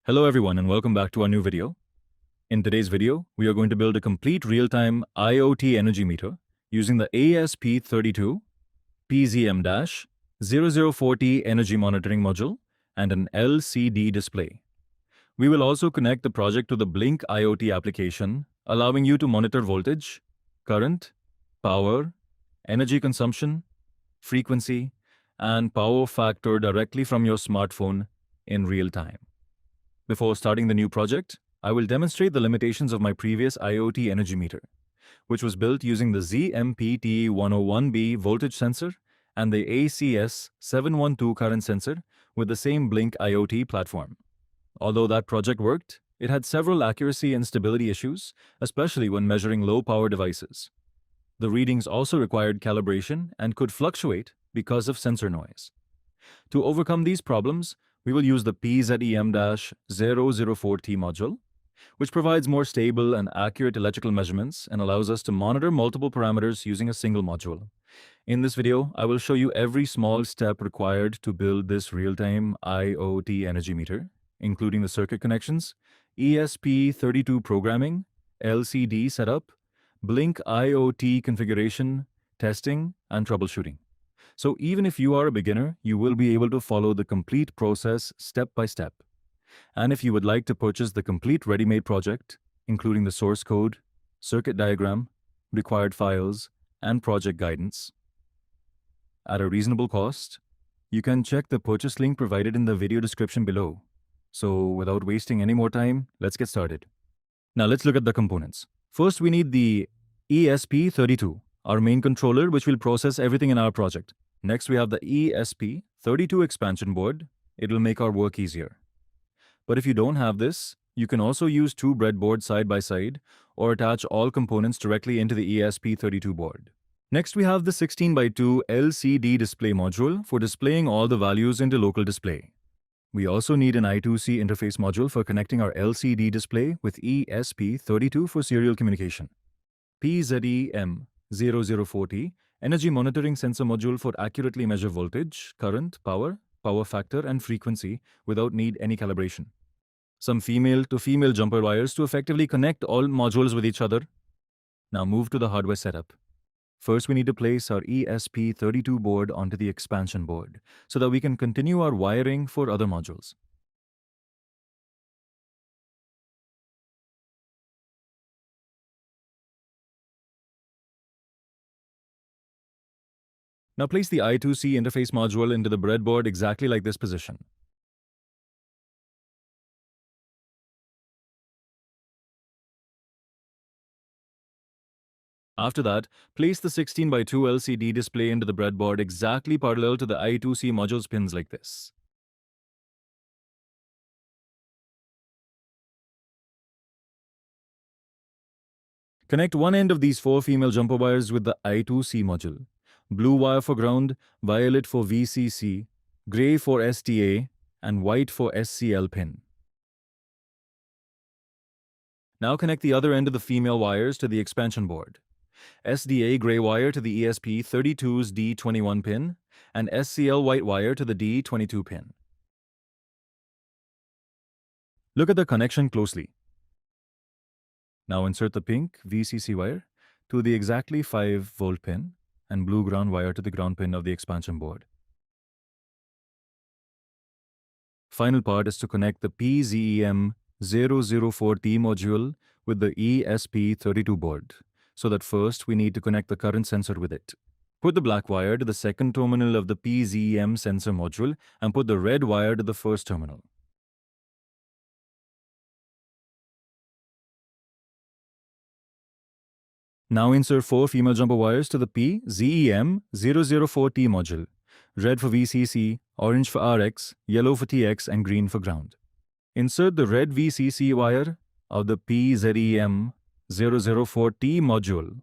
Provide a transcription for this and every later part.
Hello everyone and welcome back to our new video. In today's video, we are going to build a complete real-time IoT energy meter using the ESP32 PZEM-004T energy monitoring module and an LCD display. We will also connect the project to the Blynk IoT application, allowing you to monitor voltage, current, power, energy consumption, frequency, and power factor directly from your smartphone in real time. Before starting the new project, I will demonstrate the limitations of my previous IoT energy meter, which was built using the ZMPT101B voltage sensor and the ACS712 current sensor with the same Blynk IoT platform. Although that project worked, it had several accuracy and stability issues, especially when measuring low-power devices. The readings also required calibration and could fluctuate because of sensor noise. To overcome these problems, we will use the PZEM-004T module, which provides more stable and accurate electrical measurements and allows us to monitor multiple parameters using a single module. In this video, I will show you every small step required to build this real-time IoT energy meter, including the circuit connections, ESP32 programming, LCD setup, Blynk IoT configuration, testing, and troubleshooting. So even if you are a beginner, you will be able to follow the complete process step by step. And if you would like to purchase the complete ready-made project, including the source code, circuit diagram, required files, and project guidance, at a reasonable cost, you can check the purchase link provided in the video description below. So without wasting any more time, let's get started. Now let's look at the components. First, we need the ESP32, our main controller, which will process everything in our project. Next, we have the ESP32 expansion board. It will make our work easier. But if you don't have this, you can also use two breadboards side by side or attach all components directly into the ESP32 board. Next, we have the 16x2 LCD display module for displaying all the values into local display. We also need an I2C interface module for connecting our LCD display with ESP32 for serial communication. PZEM-004T energy monitoring sensor module for accurately measure voltage, current, power factor, and frequency without need any calibration. Some female-to-female jumper wires to effectively connect all modules with each other. Now move to the hardware setup. First, we need to place our ESP32 board onto the expansion board so that we can continue our wiring for other modules. Now place the I2C interface module into the breadboard exactly like this position. After that, place the 16x2 LCD display into the breadboard exactly parallel to the I2C module's pins like this. Connect one end of these four female jumper wires with the I2C module. Blue wire for ground, violet for VCC, gray for STA, and white for SCL pin. Now connect the other end of the female wires to the expansion board. SDA gray wire to the ESP32's D21 pin, and SCL white wire to the D22 pin. Look at the connection closely. Now insert the pink VCC wire to the exactly 5-volt pin and blue ground wire to the ground pin of the expansion board. Final part is to connect the PZEM-004T module with the ESP32 board, so that first we need to connect the current sensor with it. Put the black wire to the second terminal of the PZEM sensor module and put the red wire to the first terminal. Now insert 4 female jumper wires to the PZEM-004T module, red for VCC, orange for RX, yellow for TX, and green for ground. Insert the red VCC wire of the PZEM-004T module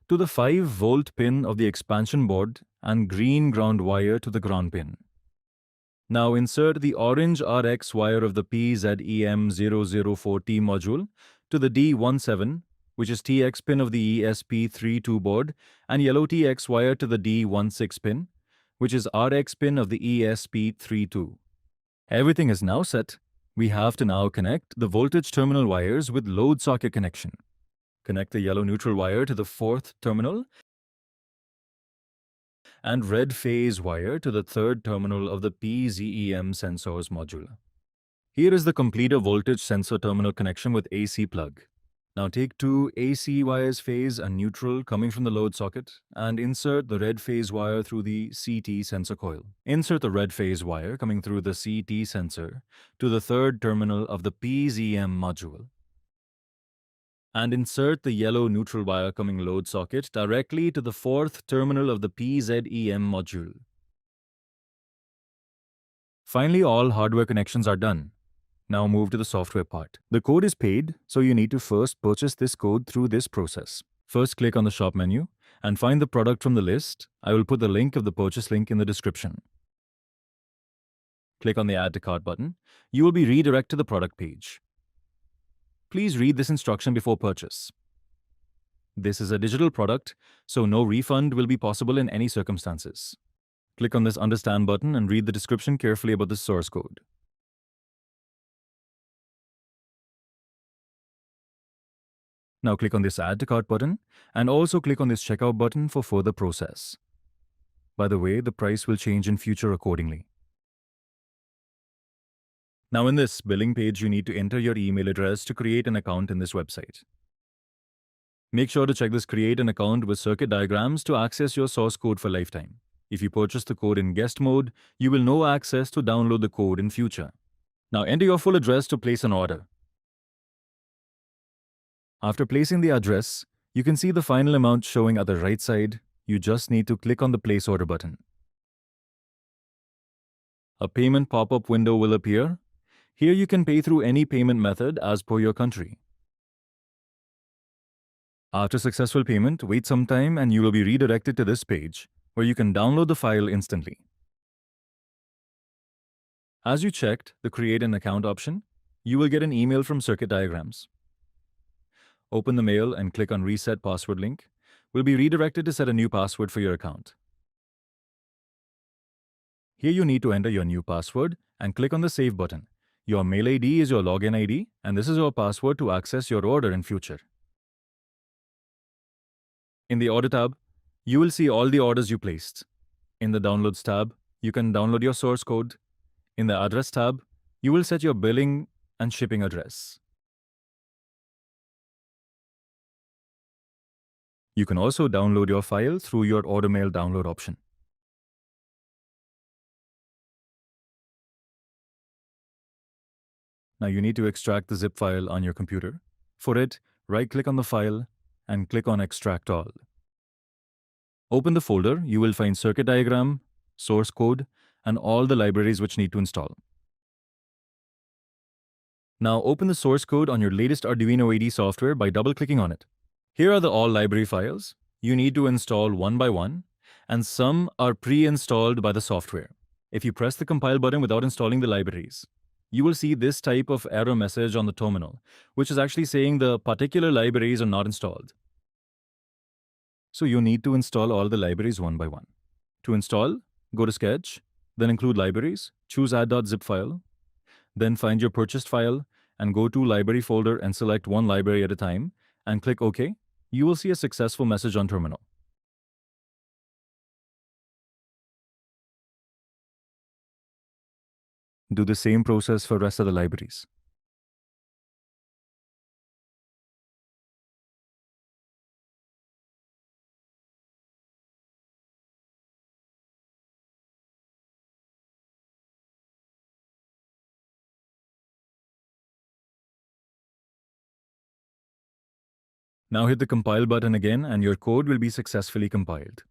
to the 5-volt pin of the expansion board and green ground wire to the ground pin. Now insert the orange RX wire of the PZEM-004T module to the D17, which is TX pin of the ESP32 board, and yellow TX wire to the D16 pin, which is RX pin of the ESP32. Everything is now set. We have to now connect the voltage terminal wires with load socket connection. Connect the yellow neutral wire to the 4th terminal and red phase wire to the 3rd terminal of the PZEM sensors module. Here is the completer voltage sensor terminal connection with AC plug. Now take two AC wires, phase and neutral, coming from the load socket, and insert the red phase wire through the CT sensor coil. Insert the red phase wire coming through the CT sensor to the 3rd terminal of the PZEM module. And insert the yellow neutral wire coming load socket directly to the 4th terminal of the PZEM module. Finally, all hardware connections are done. Now move to the software part. The code is paid, so you need to first purchase this code through this process. First, click on the shop menu and find the product from the list. I will put the link of the purchase link in the description. Click on the Add to Cart button. You will be redirected to the product page. Please read this instruction before purchase. This is a digital product, so no refund will be possible in any circumstances. Click on this Understand button and read the description carefully about the source code. Now click on this Add to Cart button and also click on this Checkout button for further process. By the way, the price will change in future accordingly. Now in this billing page, you need to enter your email address to create an account in this website. Make sure to check this Create an Account with Circuit Diagrams to access your source code for lifetime. If you purchase the code in guest mode, you will no access to download the code in future. Now enter your full address to place an order. After placing the address, you can see the final amount showing at the right side. You just need to click on the Place Order button. A payment pop-up window will appear. Here you can pay through any payment method as per your country. After successful payment, wait some time and you will be redirected to this page where you can download the file instantly. As you checked the Create an Account option, you will get an email from Circuit Diagrams. Open the mail and click on Reset Password link. Will be redirected to set a new password for your account. Here you need to enter your new password and click on the Save button. Your mail ID is your login ID and this is your password to access your order in future. In the Order tab, you will see all the orders you placed. In the Downloads tab, you can download your source code. In the Address tab, you will set your billing and shipping address. You can also download your file through your Order Mail download option. Now you need to extract the zip file on your computer. For it, right-click on the file and click on Extract All. Open the folder. You will find circuit diagram, source code, and all the libraries which need to install. Now open the source code on your latest Arduino IDE software by double-clicking on it. Here are the all library files. You need to install one by one, and some are pre-installed by the software. If you press the compile button without installing the libraries, you will see this type of error message on the terminal, which is actually saying the particular libraries are not installed. So you need to install all the libraries one by one. To install, go to Sketch, then include libraries, choose add.zip file, then find your purchased file and go to library folder and select one library at a time and click OK. You will see a successful message on terminal. Do the same process for rest of the libraries. Now hit the compile button again and your code will be successfully compiled.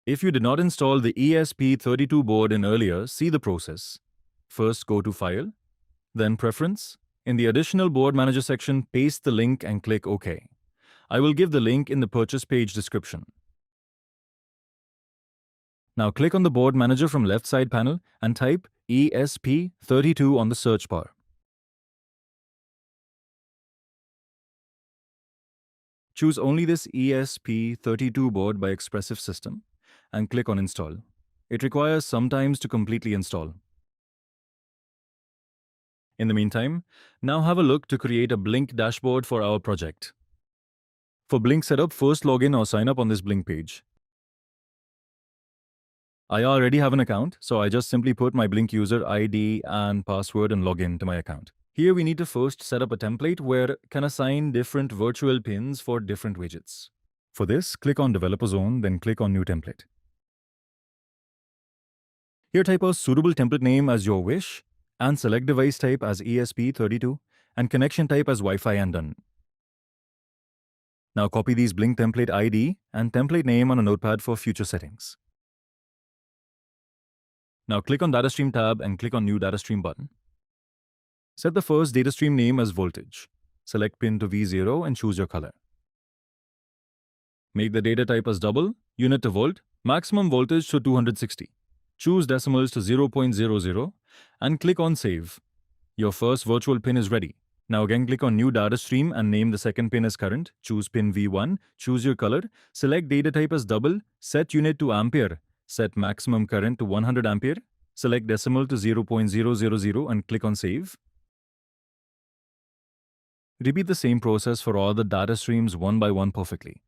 If you did not install the ESP32 board in earlier, see the process. First go to File, then Preference. In the Additional Board Manager section, paste the link and click OK. I will give the link in the purchase page description. Now click on the Board Manager from left side panel and type ESP32 on the search bar. Choose only this ESP32 board by Expressive System and click on Install. It requires some time to completely install. In the meantime, now have a look to create a Blynk dashboard for our project. For Blynk setup, first log in or sign up on this Blynk page. I already have an account, so I just simply put my Blynk user ID and password and log in to my account. Here we need to first set up a template where can assign different virtual pins for different widgets. For this, click on Developer Zone, then click on New Template. Here type a suitable template name as your wish and select device type as ESP32 and connection type as Wi-Fi and done. Now copy these Blynk template ID and template name on a notepad for future settings. Now click on Data Stream tab and click on New Data Stream button. Set the first data stream name as voltage. Select pin to V0 and choose your color. Make the data type as double, unit to volt, maximum voltage to 260. Choose decimals to 0.00 and click on Save. Your first virtual pin is ready. Now again click on New Data Stream and name the second pin as current. Choose pin V1, choose your color, select data type as double, set unit to ampere, set maximum current to 100 ampere, select decimal to 0.000 and click on Save. Repeat the same process for all the data streams one by one perfectly.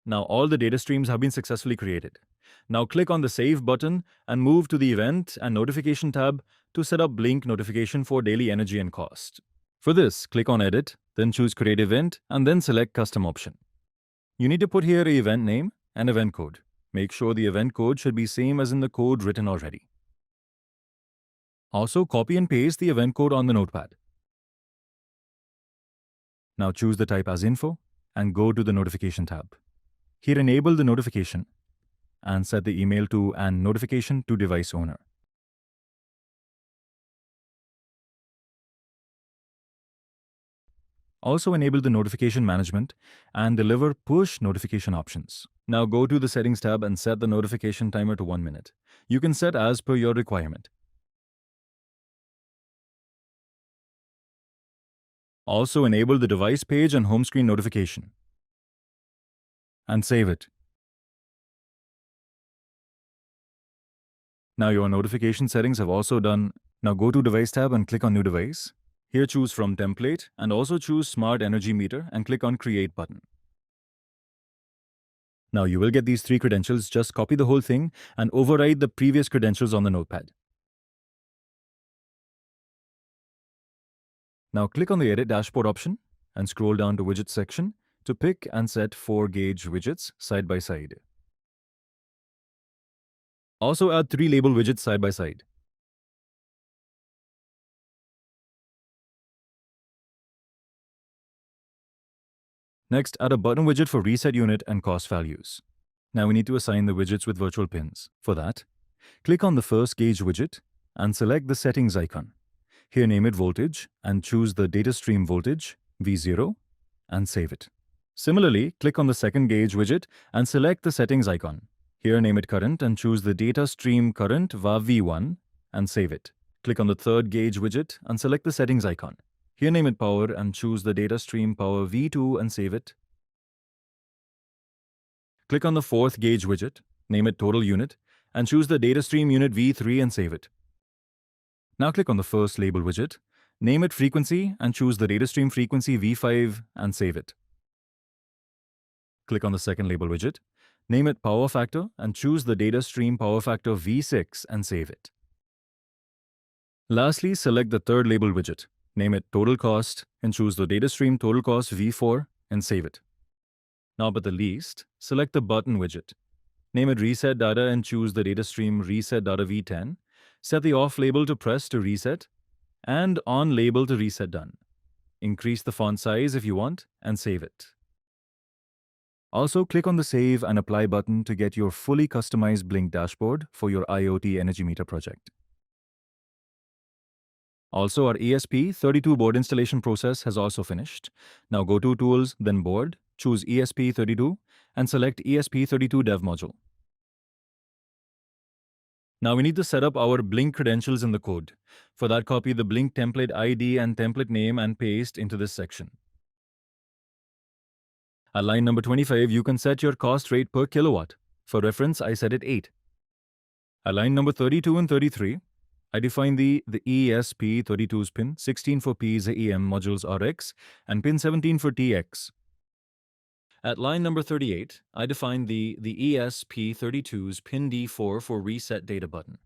Now all the data streams have been successfully created. Now click on the Save button and move to the Event and Notification tab to set up Blynk notification for daily energy and cost. For this, click on Edit, then choose Create Event and then select Custom option. You need to put here an event name and event code. Make sure the event code should be same as in the code written already. Also, copy and paste the event code on the notepad. Now choose the type as Info and go to the Notification tab. Here enable the notification and set the email to and notification to device owner. Also enable the notification management and deliver push notification options. Now go to the settings tab and set the notification timer to 1 minute. You can set as per your requirement. Also enable the device page and home screen notification. And save it. Now your notification settings have also done. Now go to Device tab and click on New Device. Here choose from Template and also choose Smart Energy Meter and click on Create button. Now you will get these 3 credentials. Just copy the whole thing and override the previous credentials on the notepad. Now click on the Edit Dashboard option and scroll down to Widget section to pick and set 4 gauge widgets side by side. Also add 3 label widgets side by side. Next, add a button widget for reset unit and cost values. Now we need to assign the widgets with virtual pins. For that, click on the first gauge widget and select the settings icon. Here name it voltage and choose the data stream voltage, V0, and save it. Similarly, click on the second gauge widget and select the settings icon. Here, name it current and choose the data stream current V1 and save it. Click on the third gauge widget and select the settings icon. Here, name it power and choose the data stream power V2 and save it. Click on the fourth gauge widget, name it total unit, and choose the data stream unit V3 and save it. Now click on the first label widget, name it frequency and choose the data stream frequency V5 and save it. Click on the second label widget, name it power factor and choose the data stream power factor V6 and save it. Lastly, select the third label widget, name it total cost and choose the data stream total cost V4 and save it. Now but the least, select the button widget, name it reset data and choose the data stream reset data V10, set the off label to press to reset and on label to reset done. Increase the font size if you want and save it. Also, click on the Save and Apply button to get your fully customized Blynk dashboard for your IoT energy meter project. Also, our ESP32 board installation process has also finished. Now go to Tools, then Board, choose ESP32 and select ESP32 Dev module. Now we need to set up our Blynk credentials in the code. For that, copy the Blynk template ID and template name and paste into this section. At line number 25, you can set your cost rate per kilowatt. For reference, I set it 8. At line number 32 and 33, I define the ESP32's pin 16 for PZEM modules RX and pin 17 for TX. At line number 38, I define the ESP32's pin D4 for reset data button.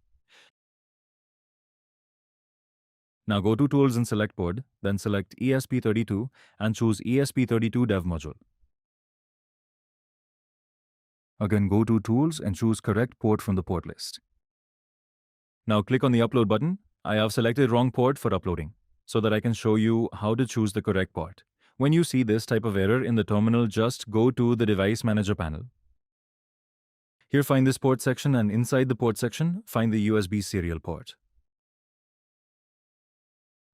Now go to Tools and select Board, then select ESP32 and choose ESP32 Dev module. Again, go to Tools and choose Correct Port from the port list. Now click on the Upload button. I have selected wrong port for uploading, so that I can show you how to choose the correct port. When you see this type of error in the terminal, just go to the Device Manager panel. Here, find this port section, and inside the port section, find the USB serial port.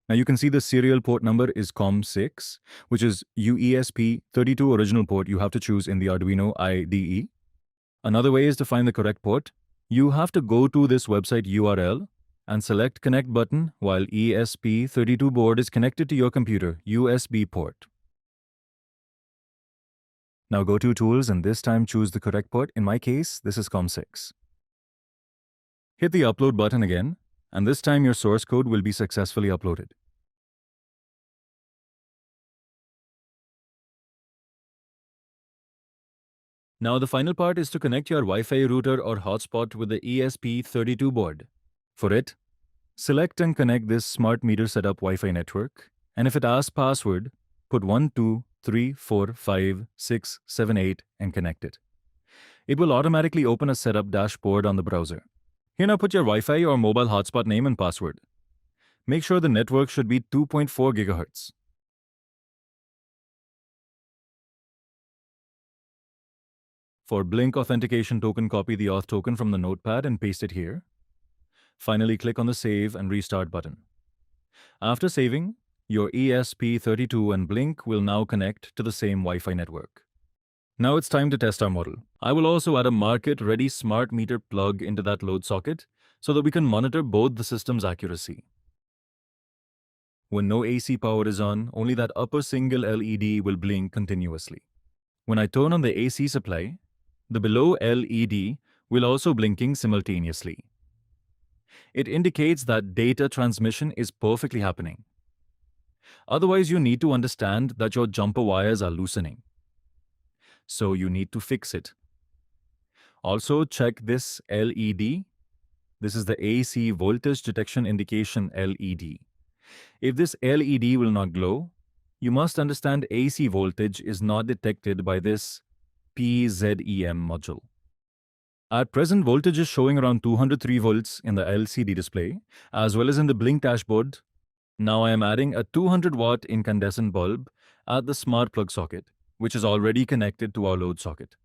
Now you can see the serial port number is COM6, which is UESP32 original port you have to choose in the Arduino IDE. Another way is to find the correct port. You have to go to this website URL and select Connect button while ESP32 board is connected to your computer, USB port. Now go to Tools and this time choose the correct port. In my case, this is COM6. Hit the Upload button again, and this time your source code will be successfully uploaded. Now the final part is to connect your Wi-Fi router or hotspot with the ESP32 board. For it, select and connect this smart meter setup Wi-Fi network, and if it asks password, put 1, 2, 3, 4, 5, 6, 7, 8 and connect it. It will automatically open a setup dashboard on the browser. Here now put your Wi-Fi or mobile hotspot name and password. Make sure the network should be 2.4 GHz. For Blynk authentication token, copy the auth token from the notepad and paste it here. Finally, click on the Save and Restart button. After saving, your ESP32 and Blynk will now connect to the same Wi-Fi network. Now it's time to test our model. I will also add a market-ready smart meter plug into that load socket so that we can monitor both the system's accuracy. When no AC power is on, only that upper single LED will blink continuously. When I turn on the AC supply, the below LED will also blinking simultaneously. It indicates that data transmission is perfectly happening. Otherwise, you need to understand that your jumper wires are loosening. So you need to fix it. Also, check this LED. This is the AC voltage detection indication LED. If this LED will not glow, you must understand AC voltage is not detected by this PZEM module. At present, voltage is showing around 203 volts in the LCD display, as well as in the Blynk dashboard. Now I am adding a 200-watt incandescent bulb at the smart plug socket, which is already connected to our load socket.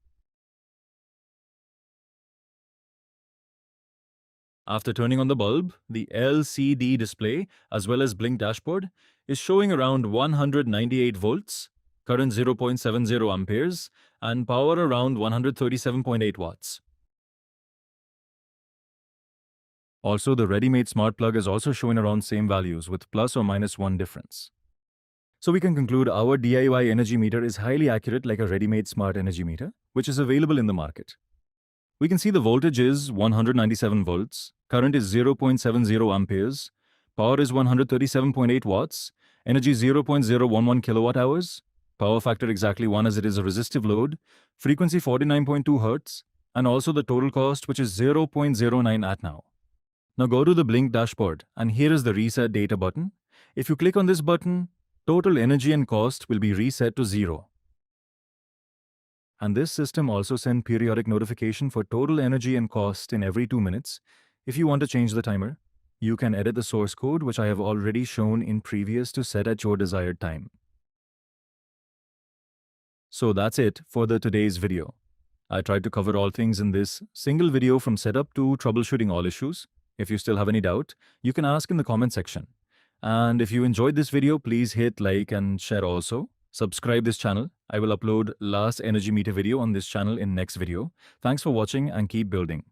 After turning on the bulb, the LCD display, as well as Blynk dashboard, is showing around 198 volts current 0.70 amperes, and power around 137.8 watts. Also, the ready-made smart plug is also showing around same values with plus or minus 1 difference. So we can conclude our DIY energy meter is highly accurate like a ready-made smart energy meter, which is available in the market. We can see the voltage is 197 volts, current is 0.70 amperes, power is 137.8 watts, energy 0.011 kilowatt hours, power factor exactly 1 as it is a resistive load, frequency 49.2 hertz, and also the total cost which is 0.09 at now. Now go to the Blynk dashboard and here is the reset data button. If you click on this button, total energy and cost will be reset to 0. And this system also sends periodic notification for total energy and cost in every 2 minutes. If you want to change the timer, you can edit the source code which I have already shown in previous to set at your desired time. So that's it for today's video. I tried to cover all things in this single video from setup to troubleshooting all issues. If you still have any doubt, you can ask in the comment section. And if you enjoyed this video, please hit like and share also. Subscribe this channel. I will upload last energy meter video on this channel in next video. Thanks for watching and keep building.